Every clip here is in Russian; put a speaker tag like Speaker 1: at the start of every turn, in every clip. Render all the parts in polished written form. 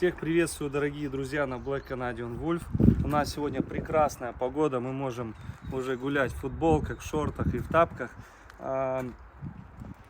Speaker 1: Всех приветствую, дорогие друзья, на Black Canadian Wolf. У нас сегодня прекрасная погода, мы можем уже гулять в футболках, в шортах и в тапках.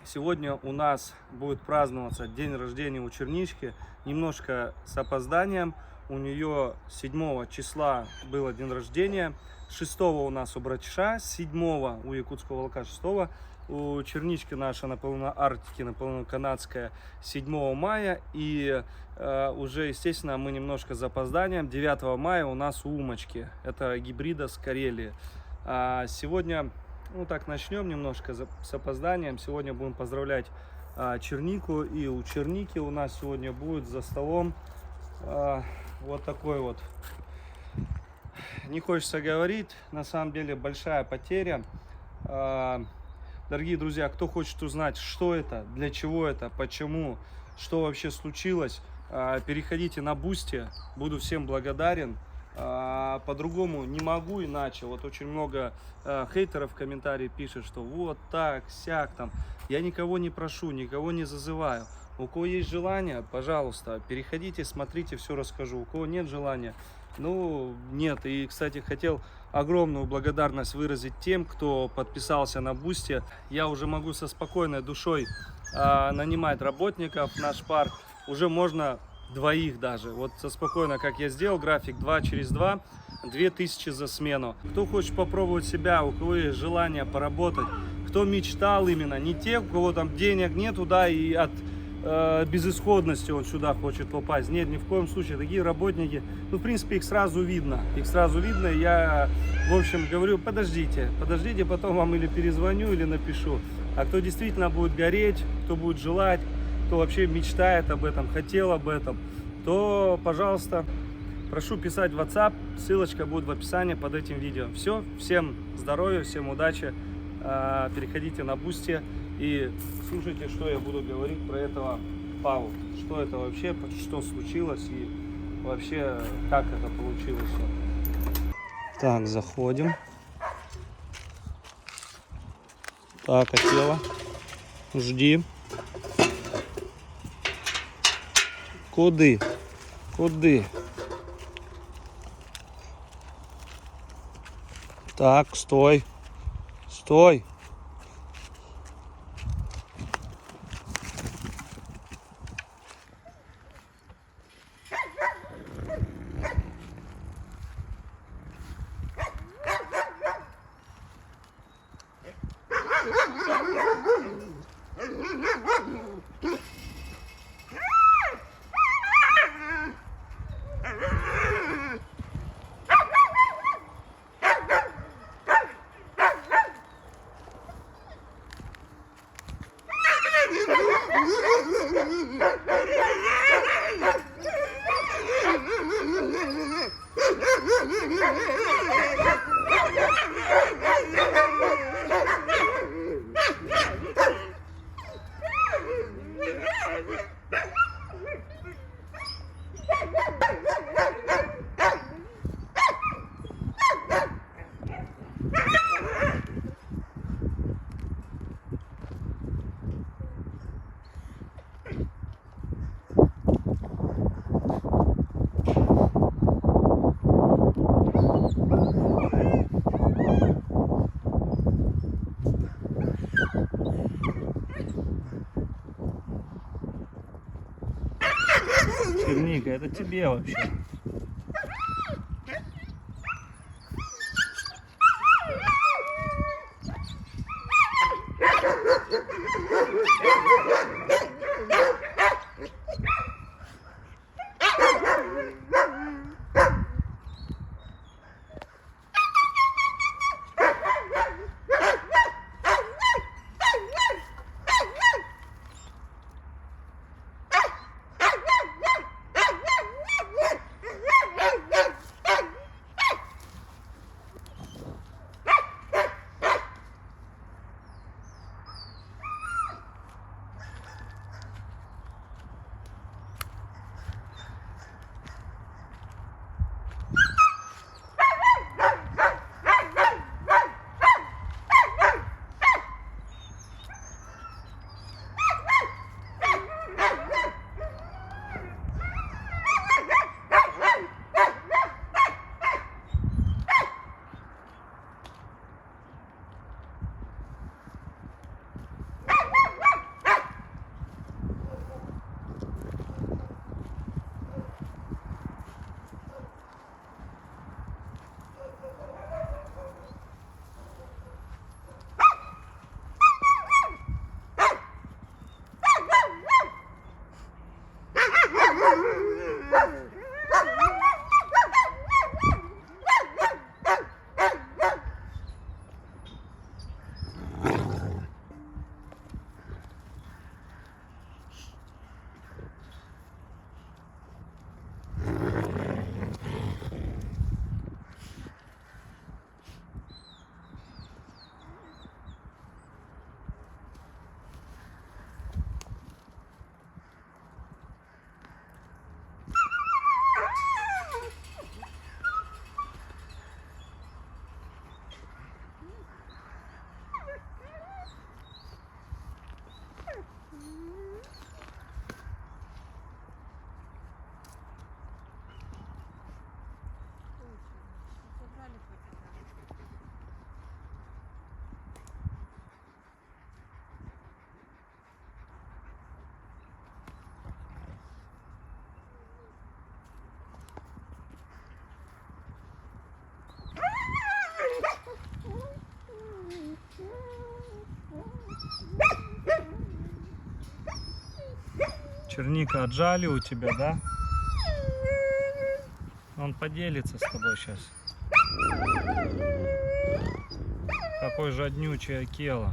Speaker 1: Сегодня у нас будет праздноваться день рождения у чернички, немножко с опозданием. У нее 7 числа было день рождения, 6 у нас у братиша, 7 у якутского волка, 6 у чернички наша наполовину Арктики, наполовину канадская 7 мая. И уже, естественно, мы немножко с опозданием. 9 мая у нас у Умочки. Это гибрида с Карелии. Сегодня, ну так, начнем немножко с опозданием. Сегодня будем поздравлять чернику. И у черники у нас сегодня будет за столом вот такой вот. Не хочется говорить, на самом деле большая потеря. Дорогие друзья, кто хочет узнать, что это, для чего это, почему, что вообще случилось, переходите на Boosty, буду всем благодарен. По-другому не могу иначе. Вот очень много хейтеров в комментарии пишет, что вот так, сяк там. Я никого не прошу, никого не зазываю. У кого есть желание, пожалуйста, переходите, смотрите, все расскажу. У кого нет желания, ну, нет. И, кстати, хотел огромную благодарность выразить тем, кто подписался на Boosty. Я уже могу со спокойной душой нанимать работников. Наш парк уже можно двоих даже. Вот со спокойно, как я сделал, график 2 через 2, 2000 за смену. Кто хочет попробовать себя, у кого есть желание поработать, кто мечтал именно, не те, у кого там денег нету, да, и от безысходности он сюда хочет попасть. Нет, ни в коем случае. Такие работники, ну, в принципе, их сразу видно. Я, в общем, говорю, подождите, потом вам или перезвоню, или напишу. А кто действительно будет гореть, кто будет желать, кто вообще мечтает об этом, хотел об этом, то, пожалуйста, прошу писать в WhatsApp. Ссылочка будет в описании под этим видео. Все, всем здоровья, всем удачи. Переходите на Boosty и слушайте, что я буду говорить про этого Павла. Что это вообще, что случилось и вообще как это получилось. Так, заходим. Так, Акела, жди. Куди? Так, стой. Черника, это тебе вообще.
Speaker 2: Черника отжали у тебя, да? Он поделится с тобой сейчас. Какой жаднючий Акела.